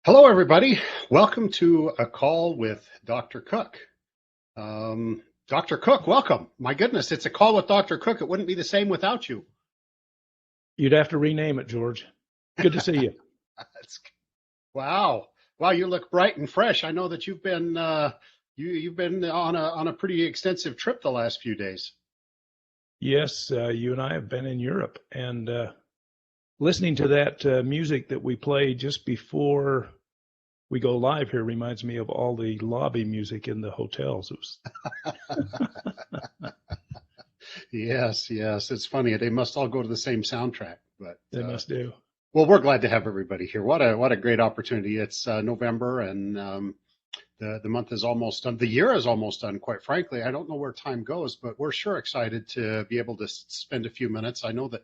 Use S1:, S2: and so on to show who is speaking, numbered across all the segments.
S1: Hello, everybody. Welcome to a call with Dr. Cook. Dr. Cook, welcome. My goodness, it's a call with Dr. Cook. It wouldn't be the same without you.
S2: You'd have to rename it, George. Good to see you.
S1: Wow. Wow, you look bright and fresh. I know that you've been you've been on a pretty extensive trip the last few days.
S2: Yes, you and I have been in Europe, and listening to that music that we played just before we go live here reminds me of all the lobby music in the hotels.
S1: Yes, it's funny. They must all go to the same soundtrack, but
S2: They must do.
S1: well, we're glad to have everybody here. What a great opportunity. It's November, and the month is almost done. The year is almost done, quite frankly. I don't know where time goes, but we're sure excited to be able to spend a few minutes. I know that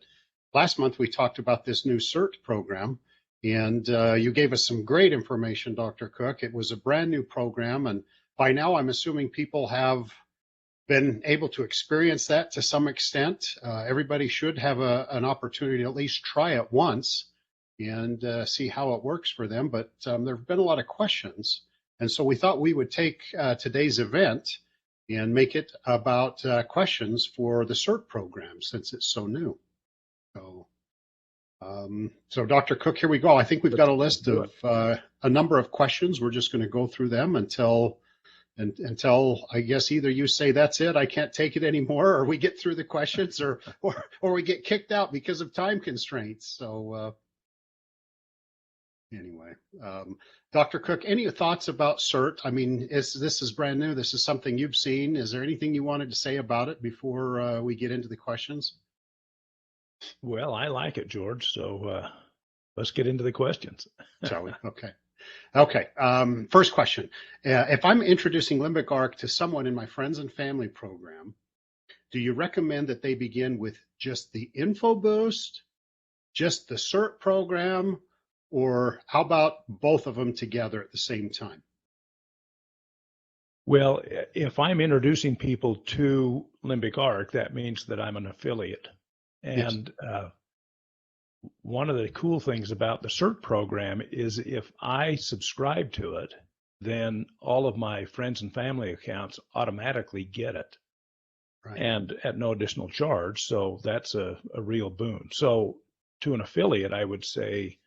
S1: last month we talked about this new CERT program, and you gave us some great information, Dr. Cook. It was a brand new program, and by now I'm assuming people have been able to experience that to some extent. Everybody should have an opportunity to at least try it once and see how it works for them. But there have been a lot of questions. And so we thought we would take today's event and make it about questions for the CERT program since it's so new. So Dr. Cook, here we go. I think we've got a list of a number of questions. We're just going to go through them until I guess either you say that's it, I can't take it anymore, or we get through the questions, or we get kicked out because of time constraints. So anyway, Dr. Cook, any thoughts about CERT? I mean, this is brand new. This is something you've seen. Is there anything you wanted to say about it before we get into the questions?
S2: Well, I like it, George. So let's get into the questions.
S1: Shall we? Okay. First question. If I'm introducing Limbic Arc to someone in my friends and family program, do you recommend that they begin with just the Info Boost, just the CERT program, or how about both of them together at the same time?
S2: Well, if I'm introducing people to Limbic Arc, that means that I'm an affiliate. And one of the cool things about the CERT program is if I subscribe to it, then all of my friends and family accounts automatically get it, right, and at no additional charge. So that's a real boon. So to an affiliate, I would say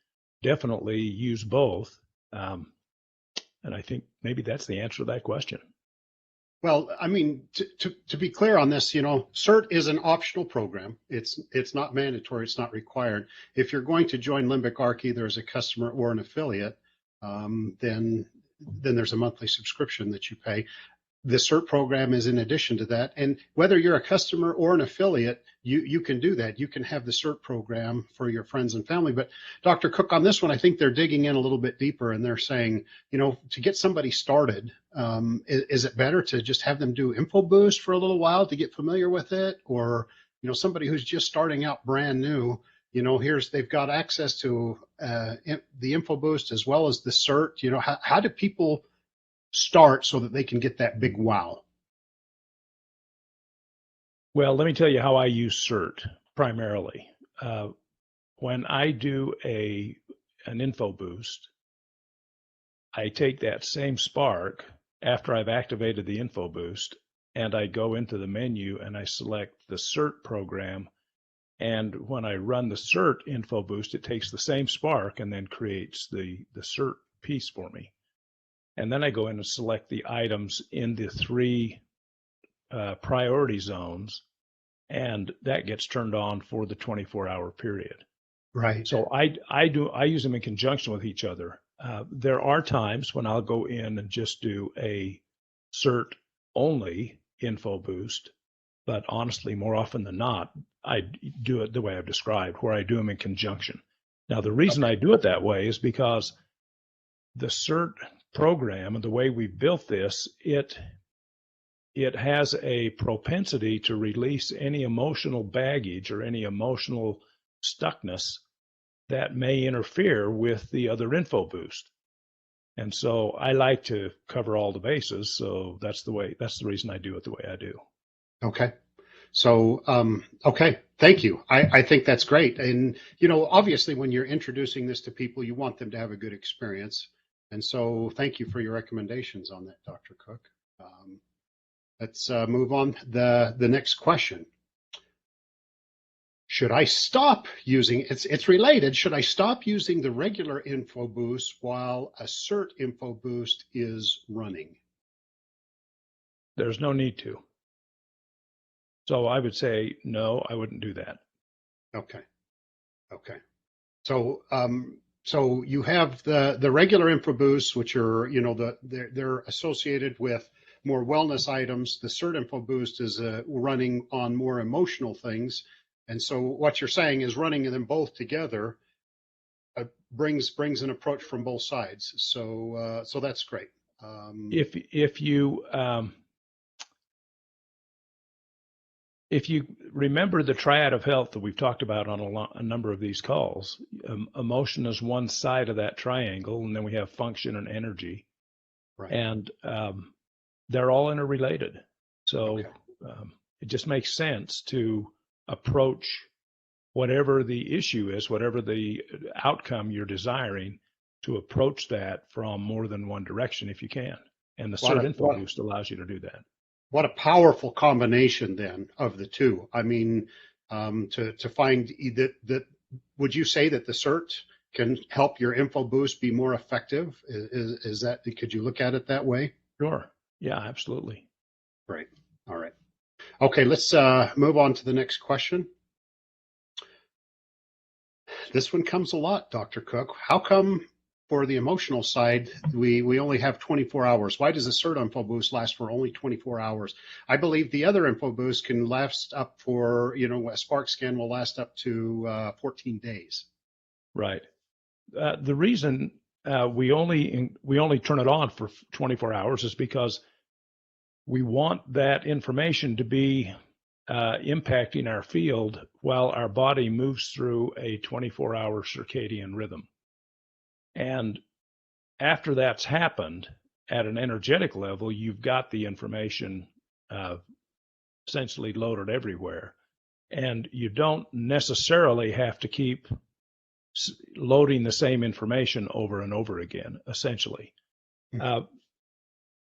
S2: definitely use both. And I think maybe that's the answer to that question.
S1: Well, I mean, to be clear on this, CERT is an optional program. It's not mandatory. It's not required. If you're going to join Limbic Arc either as a customer or an affiliate, then there's a monthly subscription that you pay. The CERT program is in addition to that. And whether you're a customer or an affiliate, you can do that. You can have the CERT program for your friends and family. But Dr. Cook, on this one, I think they're digging in a little bit deeper, and they're saying, to get somebody started, is it better to just have them do Info Boost for a little while to get familiar with it? Or, somebody who's just starting out brand new, they've got access to the Info Boost as well as the CERT. How do people start so that they can get that big wow?
S2: Well, let me tell you how I use CERT primarily. When I do an Info Boost, I take that same Spark after I've activated the Info Boost, and I go into the menu and I select the CERT program. And when I run the CERT Info Boost, it takes the same Spark and then creates the CERT piece for me. And then I go in and select the items in the three priority zones, and that gets turned on for the 24-hour period.
S1: Right.
S2: So I use them in conjunction with each other. There are times when I'll go in and just do a CERT only Info Boost, but honestly, more often than not, I do it the way I've described, where I do them in conjunction. Now, the reason I do it that way is because the CERT program and the way we built this, it has a propensity to release any emotional baggage or any emotional stuckness that may interfere with the other Info Boost. And so I like to cover all the bases. So that's the reason I do it the way I do.
S1: Okay. So, okay, thank you. I think that's great. And, obviously when you're introducing this to people, you want them to have a good experience. And so thank you for your recommendations on that, Dr. Cook. Let's move on. The next question. Should I stop using, it's related, should I stop using the regular InfoBoost while a CERT InfoBoost is running?
S2: There's no need to. So I would say, no, I wouldn't do that.
S1: Okay. Okay. So, so you have the regular InfoBoosts, which are, you know, they're associated with more wellness items. The CERT InfoBoost is running on more emotional things. And so what you're saying is running them both together brings an approach from both sides. So so that's great.
S2: If you remember the triad of health that we've talked about on a number of these calls, emotion is one side of that triangle, and then we have function and energy,
S1: Right.
S2: And they're all interrelated. So
S1: Okay.
S2: It just makes sense to approach whatever the issue is, whatever the outcome you're desiring, to approach that from more than one direction if you can. And the CERT InfoBoost allows you to do that.
S1: What a powerful combination then of the two. I mean, to find that, would you say that the CERT can help your InfoBoost be more effective? Is that, could you look at it that way?
S2: Sure. Yeah, absolutely.
S1: Great. All right. Okay, let's move on to the next question. This one comes a lot, Dr. Cook. How come for the emotional side, we only have 24 hours? Why does the CERT InfoBoost last for only 24 hours? I believe the other InfoBoost can last up for, you know, a Spark scan will last up to 14 days.
S2: Right. The reason we only turn it on for 24 hours is because we want that information to be impacting our field while our body moves through a 24-hour circadian rhythm. And after that's happened, at an energetic level, you've got the information essentially loaded everywhere. And you don't necessarily have to keep loading the same information over and over again, essentially.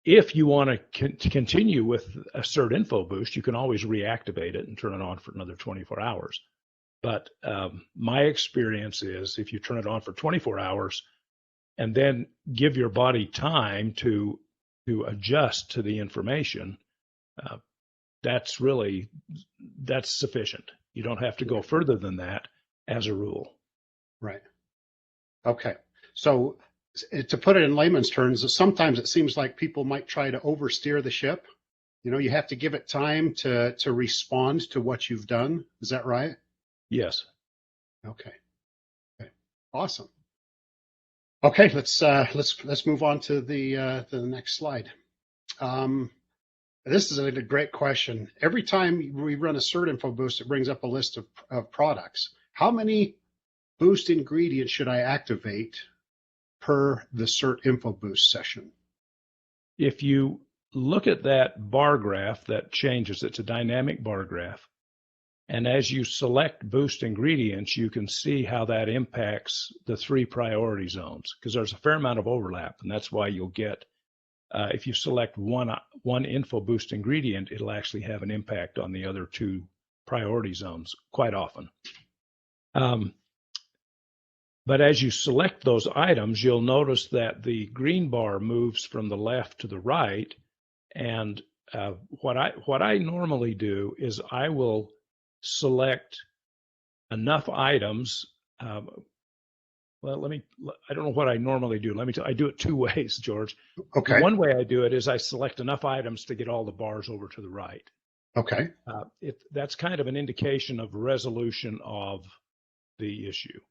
S2: If you want to continue with a CERT InfoBoost, you can always reactivate it and turn it on for another 24 hours. But my experience is if you turn it on for 24 hours and then give your body time to adjust to the information, that's sufficient. You don't have to go further than that as a rule.
S1: Right. Okay. So to put it in layman's terms, sometimes it seems like people might try to oversteer the ship. You know, you have to give it time to respond to what you've done. Is that right?
S2: Yes.
S1: Okay. Okay. Awesome. Okay, let's move on to the next slide. This is a great question. Every time we run a CERT InfoBoost, it brings up a list of products. How many boost ingredients should I activate per the CERT InfoBoost session?
S2: If you look at that bar graph that changes, it's a dynamic bar graph. And as you select boost ingredients, you can see how that impacts the 3 priority zones, because there's a fair amount of overlap. And that's why you'll get, if you select one InfoBoost ingredient, it'll actually have an impact on the other 2 priority zones quite often. But as you select those items, you'll notice that the green bar moves from the left to the right. And what I normally do is I will select enough items. Well, I don't know what I normally do. I do it 2 ways, George.
S1: Okay.
S2: One way I do it is I select enough items to get all the bars over to the right.
S1: Okay.
S2: That's kind of an indication of resolution of the issue.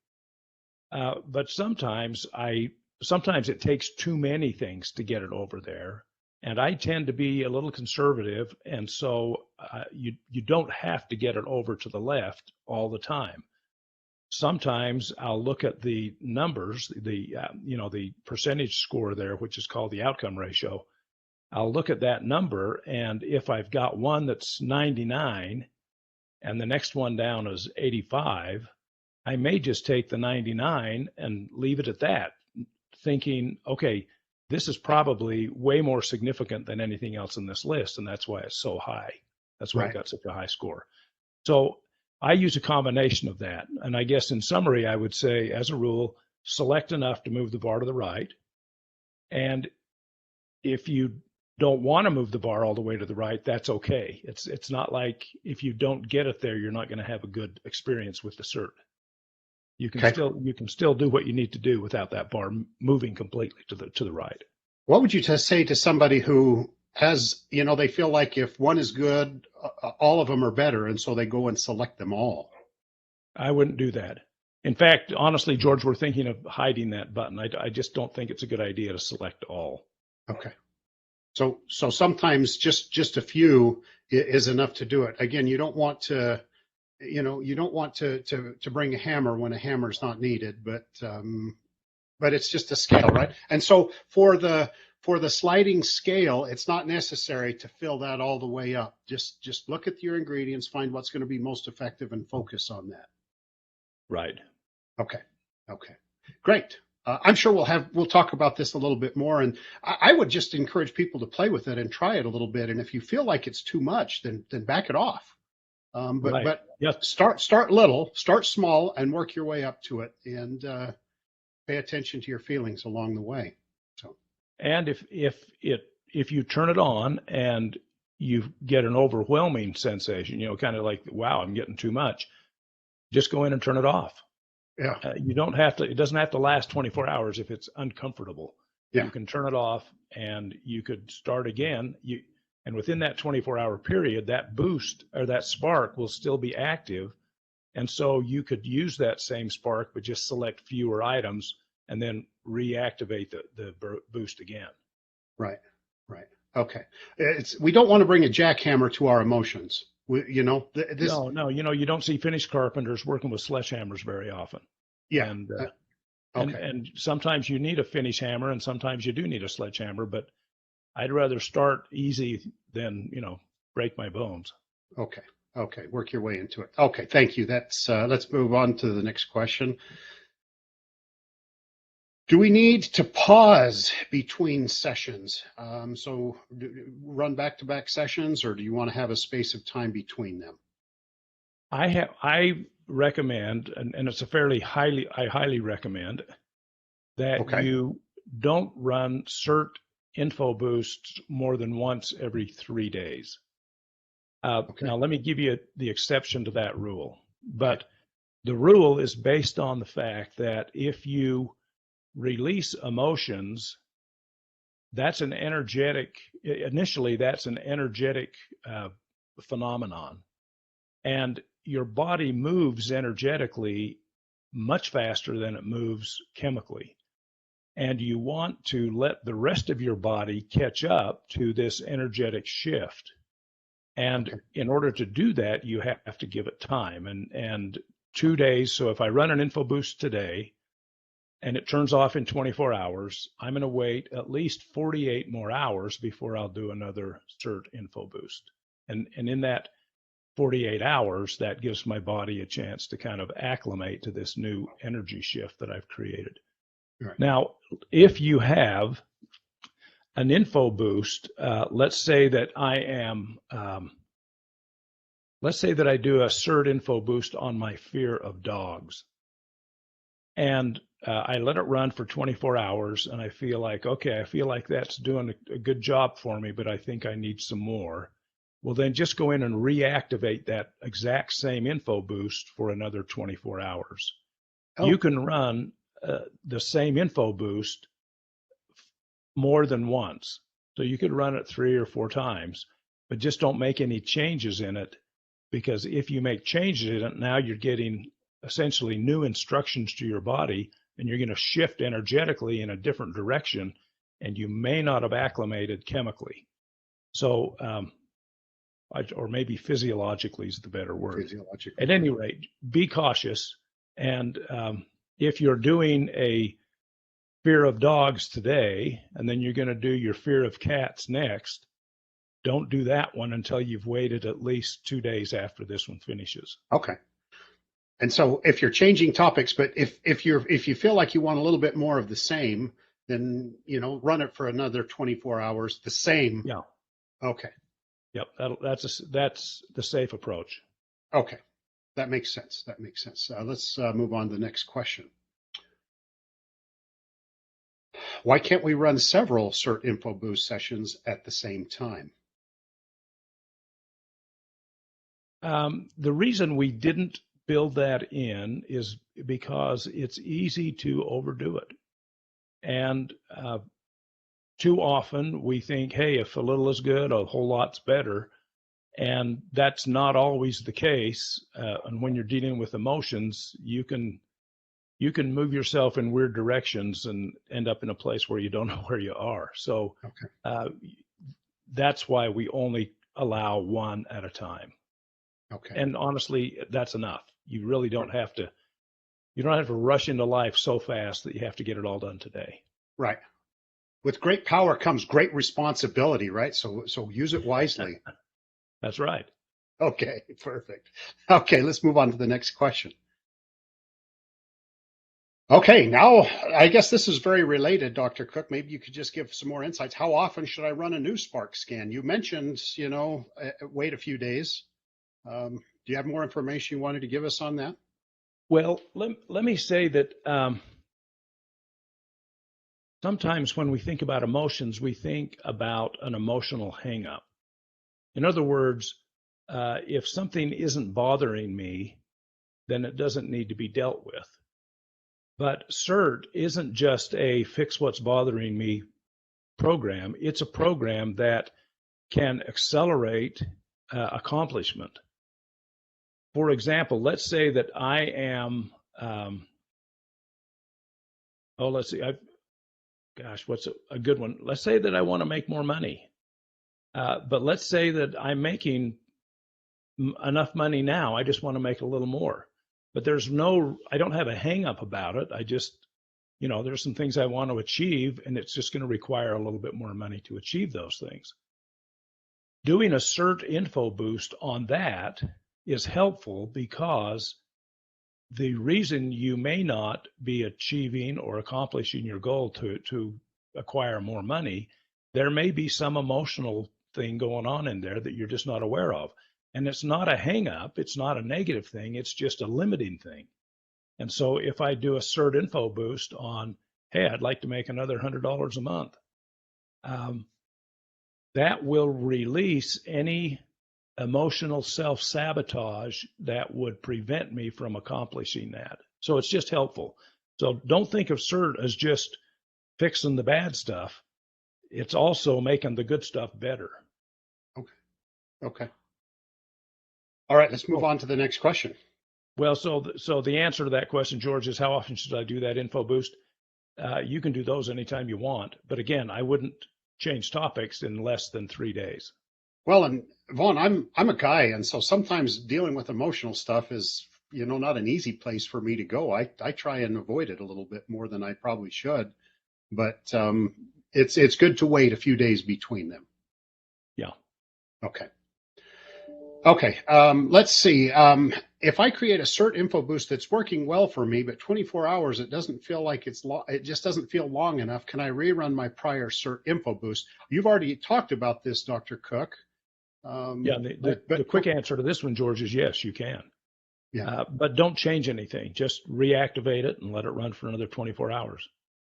S2: But sometimes it takes too many things to get it over there. And I tend to be a little conservative, and so you don't have to get it over to the left all the time. Sometimes I'll look at the numbers, the percentage score there, which is called the outcome ratio. I'll look at that number, and if I've got one that's 99 and the next one down is 85, I may just take the 99 and leave it at that. thinking, okay, this is probably way more significant than anything else in this list, and that's why it's so high. That's why it
S1: Right.
S2: got such a high score. So I use a combination of that. And I guess in summary, I would say, as a rule, select enough to move the bar to the right. And if you don't want to move the bar all the way to the right, that's okay. It's not like if you don't get it there, you're not going to have a good experience with the CERT. You can still do what you need to do without that bar moving completely to the right.
S1: What would you say to somebody who has, they feel like if one is good, all of them are better, and so they go and select them all?
S2: I wouldn't do that. In fact, honestly, George, we're thinking of hiding that button. I just don't think it's a good idea to select all.
S1: Okay. So sometimes just a few is enough to do it. Again, you don't want to, to bring a hammer when a hammer is not needed, but it's just a scale, right? And so for the sliding scale, it's not necessary to fill that all the way up. Just look at your ingredients, find what's going to be most effective, and focus on that.
S2: Right.
S1: Okay. Great. I'm sure we'll talk about this a little bit more, and I would just encourage people to play with it and try it a little bit. And if you feel like it's too much, then back it off. But
S2: yes.
S1: Start little, start small, and work your way up to it, and pay attention to your feelings along the way. So.
S2: And if you turn it on and you get an overwhelming sensation, kind of like, wow, I'm getting too much, just go in and turn it off.
S1: Yeah.
S2: You don't have to, it doesn't have to last 24 hours if it's uncomfortable.
S1: Yeah.
S2: You can turn it off and you could start again. And within that 24-hour period, that boost or that spark will still be active. And so you could use that same spark, but just select fewer items and then reactivate the boost again.
S1: Right. Okay. We don't want to bring a jackhammer to our emotions. No,
S2: you don't see finished carpenters working with sledgehammers very often.
S1: Yeah.
S2: And sometimes you need a finish hammer and sometimes you do need a sledgehammer, but I'd rather start easy than, break my bones.
S1: Okay. Work your way into it. Okay. Thank you. Let's move on to the next question. Do we need to pause between sessions? So run back-to-back sessions, or do you want to have a space of time between them?
S2: I recommend, and it's I highly recommend that you don't run CERT info boosts more than once every 3 days. Now, let me give you the exception to that rule. But the rule is based on the fact that if you release emotions, that's an energetic phenomenon. And your body moves energetically much faster than it moves chemically. And you want to let the rest of your body catch up to this energetic shift. And in order to do that, you have to give it time. And 2 days, so if I run an info boost today, and it turns off in 24 hours, I'm going to wait at least 48 more hours before I'll do another CERT info boost. And in that 48 hours, that gives my body a chance to kind of acclimate to this new energy shift that I've created.
S1: Right.
S2: Now, if you have an info boost, let's say that I do a CERT info boost on my fear of dogs. And I let it run for 24 hours and I feel like that's doing a good job for me, but I think I need some more. Well, then just go in and reactivate that exact same info boost for another 24 hours. You can run the same info boost more than once. So you could run it 3 or 4 times, but just don't make any changes in it, because if you make changes in it, now you're getting essentially new instructions to your body, and you're going to shift energetically in a different direction, and you may not have acclimated chemically. So, or maybe physiologically is the better word. At any rate, be cautious. And if you're doing a fear of dogs today, and then you're going to do your fear of cats next, don't do that one until you've waited at least 2 days after this one finishes.
S1: Okay. And so if you're changing topics, but if you feel like you want a little bit more of the same, then, run it for another 24 hours, the same.
S2: Yeah.
S1: Okay.
S2: Yep. That's the safe approach.
S1: Okay. That makes sense. That makes sense. Let's move on to the next question. Why can't we run several CERT Info Boost sessions at the same time?
S2: The reason we didn't build that in is because it's easy to overdo it. And too often we think, hey, if a little is good, a whole lot's better. And that's not always the case. And when you're dealing with emotions, you can move yourself in weird directions and end up in a place where you don't know where you are. So
S1: Okay.
S2: That's why we only allow one at a time.
S1: Okay.
S2: And honestly, that's enough. You really don't have to. You don't have to rush into life so fast that you have to get it all done today.
S1: Right. With great power comes great responsibility, right? So use it wisely.
S2: That's right.
S1: Okay, perfect. Okay, let's move on to the next question. Okay, now I guess this is very related, Dr. Cook. Maybe you could just give some more insights. How often should I run a new Spark scan? You mentioned, wait a few days. Do you have more information you wanted to give us on that?
S2: Well, let me say that sometimes when we think about emotions, we think about an emotional hangup. In other words, if something isn't bothering me, then it doesn't need to be dealt with. But CERT isn't just a fix what's bothering me program. It's a program that can accelerate accomplishment. For example, let's say that I am, let's see, what's a good one? Let's say that I want to make more money. But let's say that I'm making enough money now. I just want to make a little more. But I don't have a hang up about it. I just, there's some things I want to achieve, and it's just going to require a little bit more money to achieve those things. Doing a CERT info boost on that is helpful because the reason you may not be achieving or accomplishing your goal to acquire more money, there may be some emotional thing going on in there that you're just not aware of. And it's not a hang up, it's not a negative thing, it's just a limiting thing. And so if I do a CERT info boost on, hey, I'd like to make another $100 a month, that will release any emotional self-sabotage that would prevent me from accomplishing that. So it's just helpful. So don't think of CERT as just fixing the bad stuff. It's also making the good stuff better.
S1: Okay. All right, let's move on to the next question.
S2: Well, so the answer to that question, George, is how often should I do that info boost? You can do those anytime you want. But again, I wouldn't change topics in less than 3 days.
S1: Well, and Vaughn, I'm a guy, and so sometimes dealing with emotional stuff is, not an easy place for me to go. I try and avoid it a little bit more than I probably should, but it's good to wait a few days between them.
S2: Yeah.
S1: Okay. Let's see. If I create a CERT info boost that's working well for me, but 24 hours, it doesn't feel like it just doesn't feel long enough. Can I rerun my prior CERT info boost? You've already talked about this, Dr. Cook.
S2: Yeah, the quick answer to this one, George, is yes, you can.
S1: Yeah.
S2: But don't change anything. Just reactivate it and let it run for another 24 hours.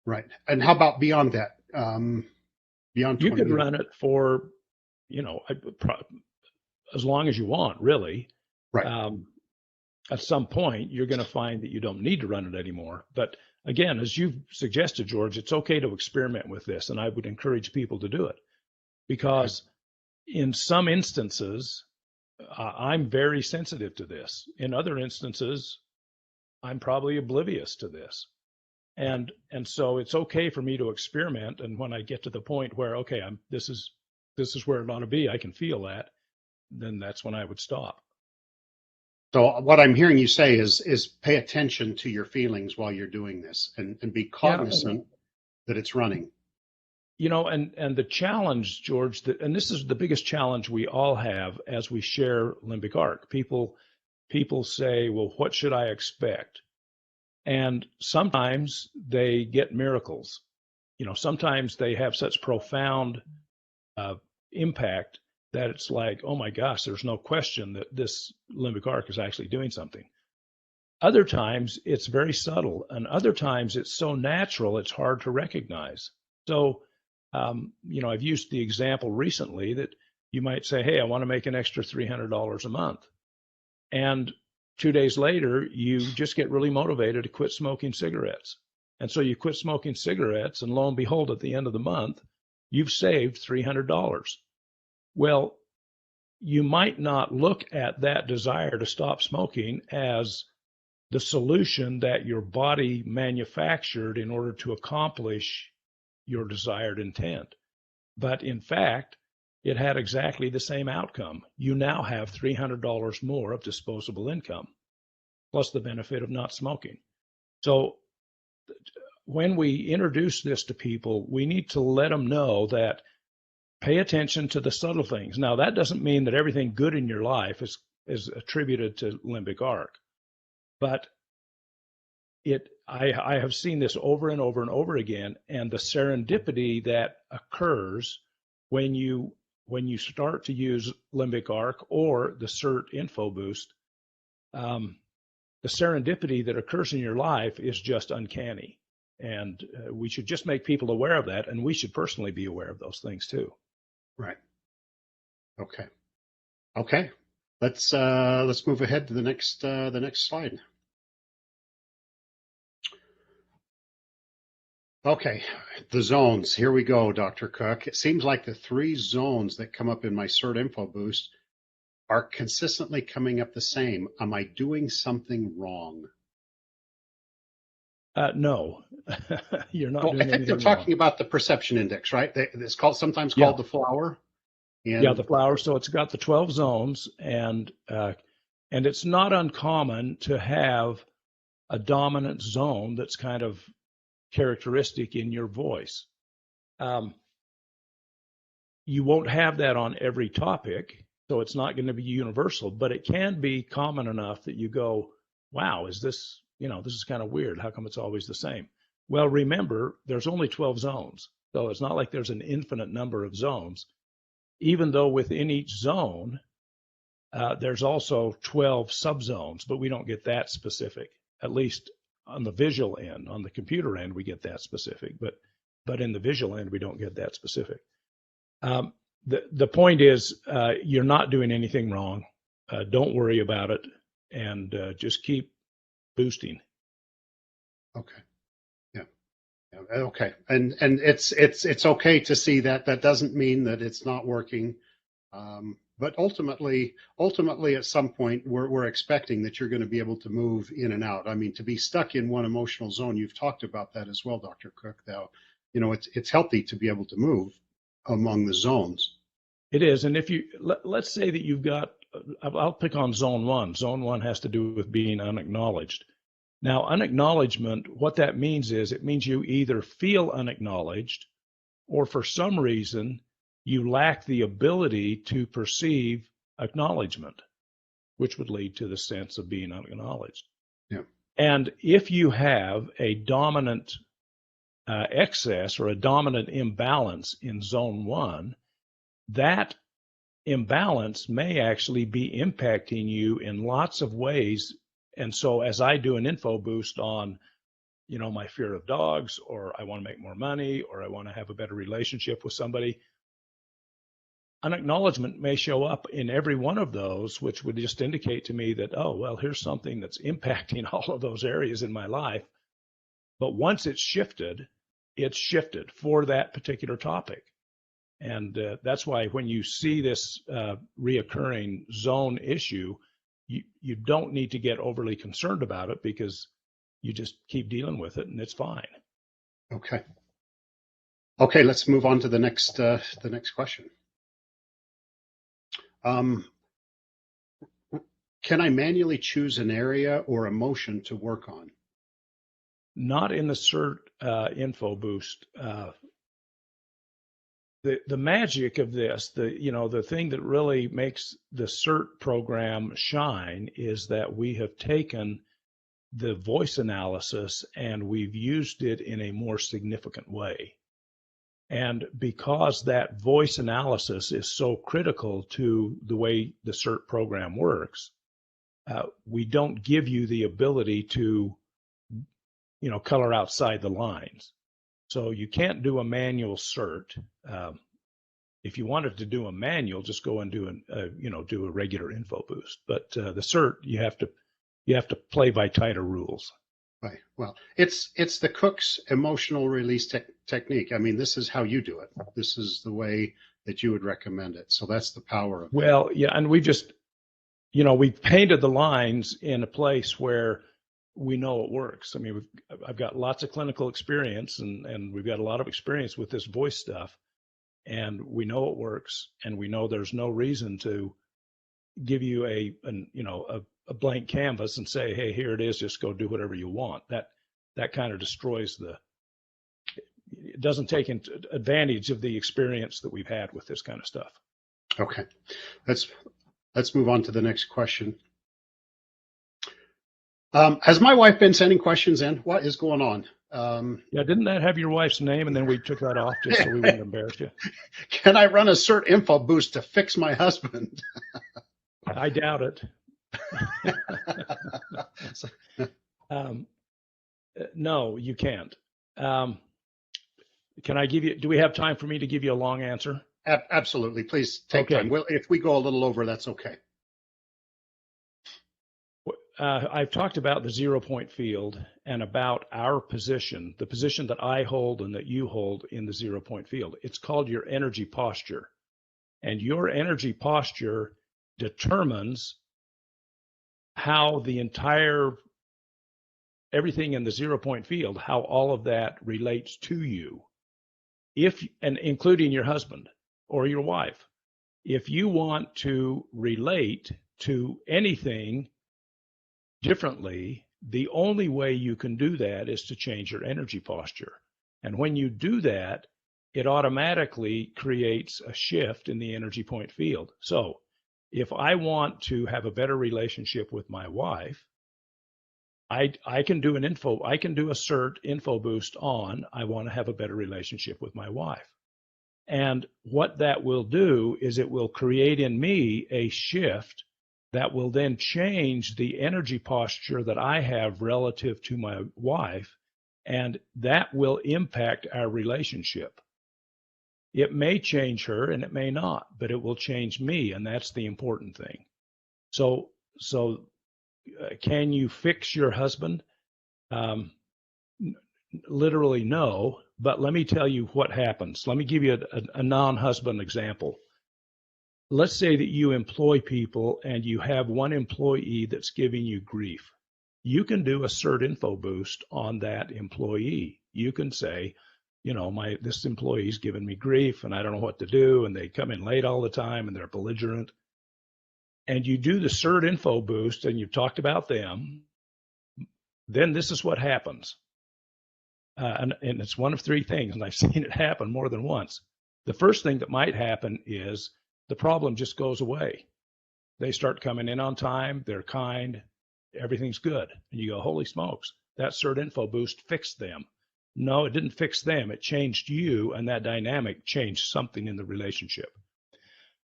S1: Right. And how about beyond that? Beyond 20
S2: You could run it for, as long as you want, really.
S1: Right.
S2: At some point, you're going to find that you don't need to run it anymore. But again, as you've suggested, George, it's okay to experiment with this, and I would encourage people to do it because in some instances, I'm very sensitive to this. In other instances, I'm probably oblivious to this. And so it's okay for me to experiment. And when I get to the point where, okay, this is where it ought to be, I can feel that, then that's when I would stop.
S1: So what I'm hearing you say is pay attention to your feelings while you're doing this and be cognizant that it's running.
S2: And the challenge, George, and this is the biggest challenge we all have as we share limbic arc. People say, well, what should I expect? And sometimes they get miracles. sometimes they have such profound impact that it's like, oh my gosh, there's no question that this limbic arc is actually doing something. Other times it's very subtle, and other times it's so natural it's hard to recognize. So, I've used the example recently that you might say, hey, I want to make an extra $300 a month. And 2 days later, you just get really motivated to quit smoking cigarettes. And so you quit smoking cigarettes, and lo and behold, at the end of the month, you've saved $300. Well, you might not look at that desire to stop smoking as the solution that your body manufactured in order to accomplish your desired intent. But in fact, it had exactly the same outcome. You now have $300 more of disposable income, plus the benefit of not smoking. So when we introduce this to people, we need to let them know that pay attention to the subtle things. Now, that doesn't mean that everything good in your life is attributed to limbic arc, but I have seen this over and over and over again, and the serendipity that occurs when you start to use limbic arc or the CERT info boost, the serendipity that occurs in your life is just uncanny. And we should just make people aware of that, and we should personally be aware of those things too.
S1: Right. Okay. Let's move ahead to the next slide. Okay, the zones. Here we go, Dr. Cook. It seems like the 3 zones that come up in my CERT info boost are consistently coming up the same. Am I doing something wrong?
S2: No, you're not.
S1: Well, I think they're talking about the perception index, right? It's sometimes called the flower.
S2: And the flower. So it's got the 12 zones, and it's not uncommon to have a dominant zone that's kind of characteristic in your voice. You won't have that on every topic, so it's not going to be universal, but it can be common enough that you go, wow, is this, this is kind of weird. How come it's always the same? Well, remember, there's only 12 zones, so it's not like there's an infinite number of zones, even though within each zone, there's also 12 subzones, but we don't get that specific, at least on the visual end. On the computer end, we get that specific, but in the visual end, we don't get that specific. The point is, you're not doing anything wrong. Don't worry about it, and just keep boosting.
S1: Okay. Yeah. Okay. And it's okay to see that. That doesn't mean that it's not working. But ultimately, at some point, we're expecting that you're going to be able to move in and out. I mean, to be stuck in one emotional zone, you've talked about that as well, Dr. Cook. Though, it's healthy to be able to move among the zones.
S2: It is, and if let's say that you've got, I'll pick on zone 1. Zone 1 has to do with being unacknowledged. Now, unacknowledgement, what that means is it means you either feel unacknowledged, or for some reason, you lack the ability to perceive acknowledgement, which would lead to the sense of being unacknowledged.
S1: Yeah.
S2: And if you have a dominant excess or a dominant imbalance in zone 1, that imbalance may actually be impacting you in lots of ways. And so as I do an info boost on, my fear of dogs, or I want to make more money, or I want to have a better relationship with somebody, unacknowledgement may show up in every one of those, which would just indicate to me that, oh, well, here's something that's impacting all of those areas in my life. But once it's shifted for that particular topic. And that's why when you see this reoccurring zone issue, you don't need to get overly concerned about it, because you just keep dealing with it and it's fine.
S1: Okay. Okay, let's move on to the next question. Can I manually choose an area or emotion to work on?
S2: Not in the CERT info boost. The magic of this, the thing that really makes the CERT program shine is that we have taken the voice analysis and we've used it in a more significant way. And because that voice analysis is so critical to the way the CERT program works, we don't give you the ability to, color outside the lines. So you can't do a manual CERT. If you wanted to do a manual, just go and do do a regular info boost. But the CERT, you have to play by tighter rules.
S1: Right. Well, it's the Cook's emotional release technique. I mean, this is how you do it. This is the way that you would recommend it. So that's the power of it.
S2: Well, yeah, and we just, we painted the lines in a place where we know it works. I mean, I've got lots of clinical experience, and we've got a lot of experience with this voice stuff, and we know it works, and we know there's no reason to give you a blank canvas and say, hey, here it is, just go do whatever you want. That kind of destroys it doesn't take advantage of the experience that we've had with this kind of stuff.
S1: Okay, let's move on to the next question. Has my wife been sending questions in? What is going on?
S2: Yeah, didn't that have your wife's name, and then we took that off just so we wouldn't embarrass you?
S1: Can I run a CERT info boost to fix my husband?
S2: I doubt it. No, you can't. Can I give you? Do we have time for me to give you a long answer?
S1: Absolutely. Please take time. Well, if we go a little over, that's okay.
S2: I've talked about the 0-point field and about our position, the position that I hold and that you hold in the 0-point field. It's called your energy posture. And your energy posture determines how everything in the 0-point field, how all of that relates to you, and including your husband or your wife. If you want to relate to anything differently, the only way you can do that is to change your energy posture. And when you do that, it automatically creates a shift in the energy point field. So if I want to have a better relationship with my wife, I can do a CERT info boost on, I want to have a better relationship with my wife. And what that will do is it will create in me a shift that will then change the energy posture that I have relative to my wife, and that will impact our relationship. It may change her and it may not, but it will change me, and that's the important thing. So can you fix your husband? Literally no, but let me tell you what happens. Let me give you a non-husband example. Let's say that you employ people and you have one employee that's giving you grief. You can do a CERT info boost on that employee. You can say, this employee's giving me grief and I don't know what to do, and they come in late all the time and they're belligerent. And you do the CERT info boost and you've talked about them, then this is what happens. And it's one of three things, and I've seen it happen more than once. The first thing that might happen is the problem just goes away. They start coming in on time, they're kind, everything's good. And you go, holy smokes, that CERT info boost fixed them. No, it didn't fix them. It changed you, and that dynamic changed something in the relationship.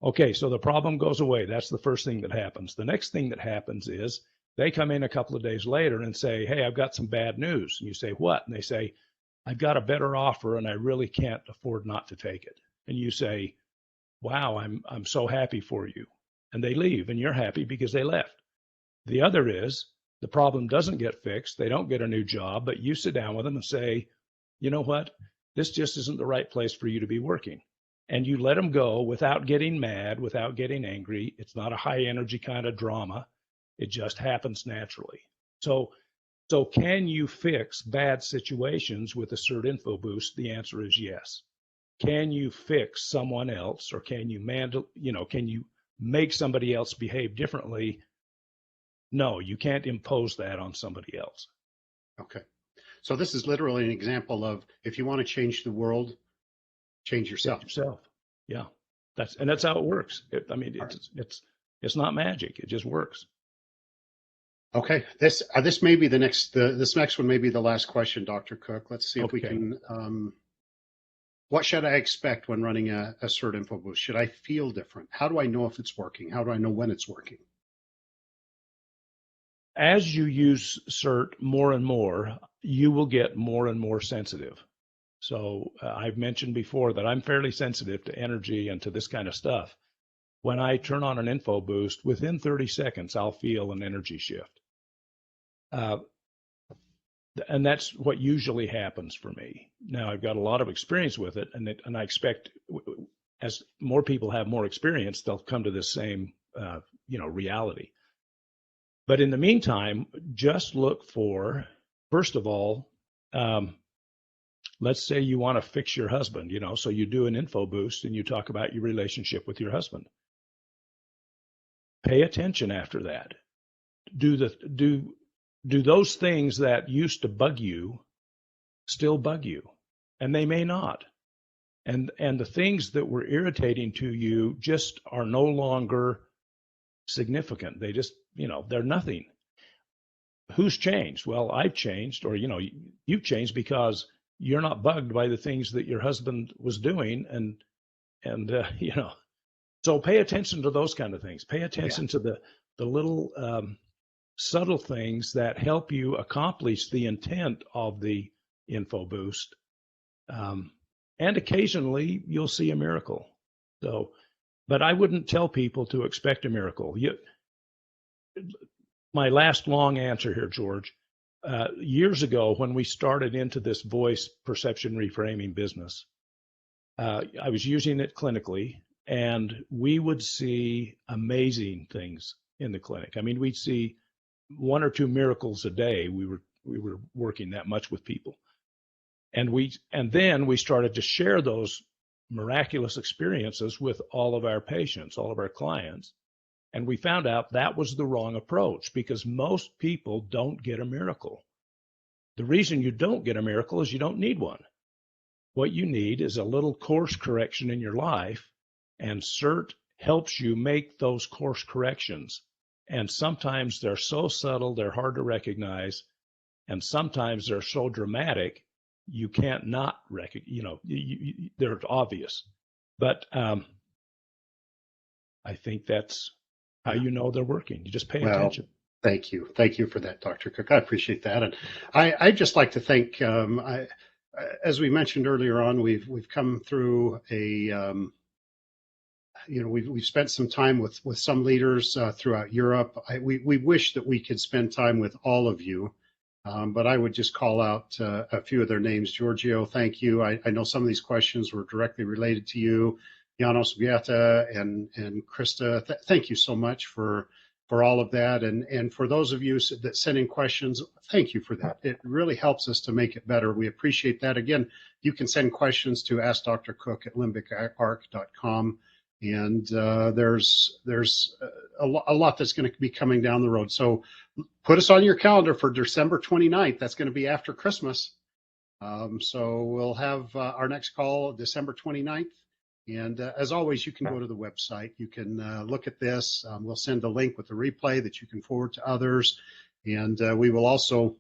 S2: Okay, so the problem goes away. That's the first thing that happens. The next thing that happens is they come in a couple of days later and say, hey, I've got some bad news. And you say, what? And they say, I've got a better offer and I really can't afford not to take it. And you say, wow, I'm so happy for you. And they leave, and you're happy because they left. The other is the problem doesn't get fixed. They don't get a new job, but you sit down with them and say, you know what? This just isn't the right place for you to be working. And you let them go without getting mad, without getting angry. It's not a high energy kind of drama. It just happens naturally. So can you fix bad situations with a CERT info boost? The answer is yes. Can you fix someone else, or can you make somebody else behave differently? No, you can't impose that on somebody else.
S1: Okay. So this is literally an example of, if you want to change the world, change yourself.
S2: Yeah. That's how it works. It's not magic. It just works.
S1: Okay. This may be this next one may be the last question, Dr. Cook. Let's see if we can What should I expect when running a CERT info boost? Should I feel different? How do I know if it's working? How do I know when it's working?
S2: As you use CERT more and more, you will get more and more sensitive. So I've mentioned before that I'm fairly sensitive to energy and to this kind of stuff. When I turn on an info boost, within 30 seconds, I'll feel an energy shift. And that's what usually happens for me. Now, I've got a lot of experience with it, and I expect as more people have more experience, they'll come to this same reality. But in the meantime, just look for, first of all, let's say you want to fix your husband, so you do an info boost and you talk about your relationship with your husband. Pay attention after that. Do those things that used to bug you still bug you? And they may not. And the things that were irritating to you just are no longer significant. They just, they're nothing. Who's changed? Well, I've changed, or, you've changed because you're not bugged by the things that your husband was doing. And so pay attention to those kind of things. Pay attention to the little subtle things that help you accomplish the intent of the info boost. And occasionally you'll see a miracle. So, but I wouldn't tell people to expect a miracle. My last long answer here, George. Years ago, when we started into this voice perception reframing business, I was using it clinically, and we would see amazing things in the clinic. I mean, we'd see 1 or 2 miracles a day. We were working that much with people, and then we started to share those miraculous experiences with all of our patients, all of our clients. And we found out that was the wrong approach, because most people don't get a miracle. The reason you don't get a miracle is you don't need one. What you need is a little course correction in your life, and CERT helps you make those course corrections. And sometimes they're so subtle, they're hard to recognize. And sometimes they're so dramatic, you can't not recognize, they're obvious. But I think that's how you know they're working. You just pay attention.
S1: Thank you. Thank you for that, Dr. Cook. I appreciate that. And I'd just like to thank, as we mentioned earlier on, we've come through we've spent some time with some leaders throughout Europe. We wish that we could spend time with all of you, but I would just call out a few of their names. Giorgio, thank you. I know some of these questions were directly related to you. Janos, Beata, and Krista, thank you so much for all of that. And for those of you that send in questions, thank you for that. It really helps us to make it better. We appreciate that. Again, you can send questions to askdrcook@limbicarc.com. And there's a lot that's going to be coming down the road. So put us on your calendar for December 29th. That's going to be after Christmas. So we'll have our next call December 29th. And as always, you can go to the website. You can look at this. We'll send a link with the replay that you can forward to others. And we will also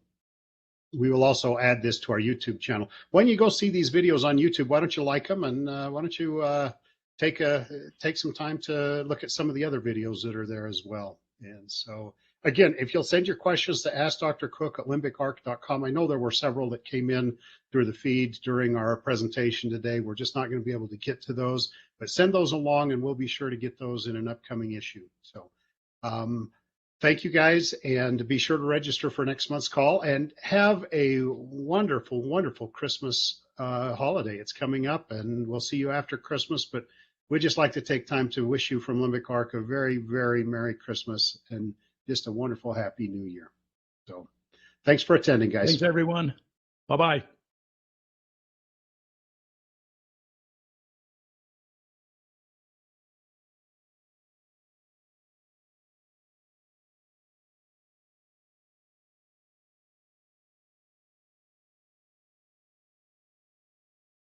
S1: add this to our YouTube channel. When you go see these videos on YouTube, why don't you like them? And why don't you take some time to look at some of the other videos that are there as well. And so, again, if you'll send your questions to askdrcook@limbicarc.com. I know there were several that came in through the feed during our presentation today. We're just not going to be able to get to those, but send those along and we'll be sure to get those in an upcoming issue. So thank you guys, and be sure to register for next month's call, and have a wonderful, wonderful Christmas holiday. It's coming up, and we'll see you after Christmas, but we'd just like to take time to wish you from Limbic Arc a very, very Merry Christmas and just a wonderful, Happy New Year. So thanks for attending, guys.
S2: Thanks, everyone. Bye-bye.